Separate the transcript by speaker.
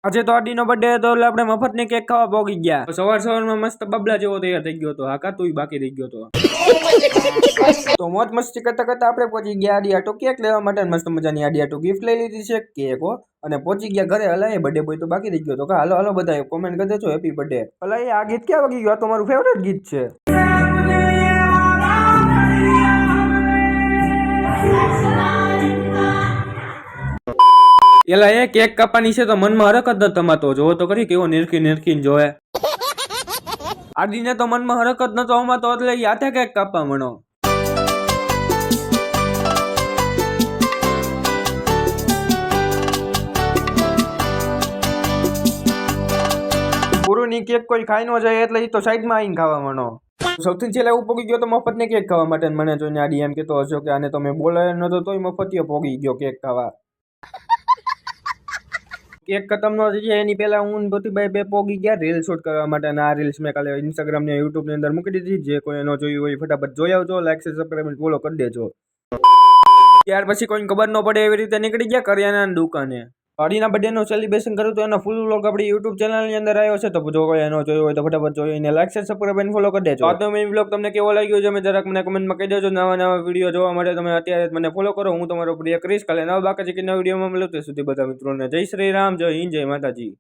Speaker 1: આજે તો આડીનો બર્થડે હતો એટલે આપણે મફતની કેક ખાવા પોગી ગયા. સવારમાં મસ્ત બબલા જેવો તૈયાર થઈ ગયો હતો. હા તું બાકી રહી ગયો હતો. તો મોજ મસ્તી કરતા કરતા આપણે પહોંચી ગયા આડિયાટો કેક લેવા માટે. મસ્ત મજાની આડિયાટો ગિફ્ટ લઈ લીધી છે કેક હો. અને પહોંચી ગયા ઘરે. હલાય બર્થડે બોય તો બાકી રહી ગયો તો. હાલો હાલો બધા કોમેન્ટ કરી દેજો હેપી બર્થડે. હલાય આ ગીત ક્યાં વાગી ગયું? આ તો મારું ફેવરેટ ગીત છે. એલા એ કેક કાપવાની છે તો મનમાં હરકત ન થમાતો. જોવો તો કરી કેવો નિરખીને જોવે. આદિને તો મનમાં હરકત નતો અમાતો એટલે યાથે કેક કાપવા મણો. પૂરુની કેક કોઈ ખાઈ ન જાય એટલે એ તો સાઈડમાં આવીને ખાવા મણો. સૌથી છેલ્લે હું પોગી ગયો તો મફતની કેક ખાવા માટે. મને જોઈને આડી એમ કેતો હશો કે આને તો મેં બોલાવ્યો નતો તોય મફતીયો પોગી ગયો કેક ખાવા. કેક ખતમ ન થઈ જાય એની પહેલા હું બધી બે પોગી ગયા રીલ શૂટ કરવા માટે. અને આ રીલ્સ મેં કાલે ઇન્સ્ટાગ્રામ ને યુટ્યુબ ની અંદર મૂકી દીધી. જે કોઈ ન જોયું હોય ફટાફટ જોઈ આવજો. લાઈક સબસ્ક્રાઇબ ફોલો કરી દેજો. ત્યાર પછી કોઈ ખબર ન પડે એવી રીતે નીકળી ગયા કરિયાણાની દુકાને. આડીના બર્થડે નું સેલિબ્રેશન કર્યું તો એનો ફૂલ વ્લોગ આપણી યુટ્યુબ ચેનલ ની અંદર આવ્યો છે. તો જો કોઈ એનો જોયો હોય તો ફટાફટ જોઈને લાઈક સબસ્ક્રાઇબ ફોલો કરી દેજો. આજનો મેં વ્લોગ તમને કેવો લાગ્યો છે તમે જરાક મને કમેન્ટમાં કહી દેજો. નવા વિડીયો જોવા માટે તમે અત્યારે મને ફોલો કરો. હું તમારો પ્રિય ક્રિશ. કાલે નવા બાકી નવા વિડીયોમાં મળ્યો. ત્યાં સુધી બધા મિત્રોને જય શ્રી રામ, જય હિન્દ, જય માતાજી.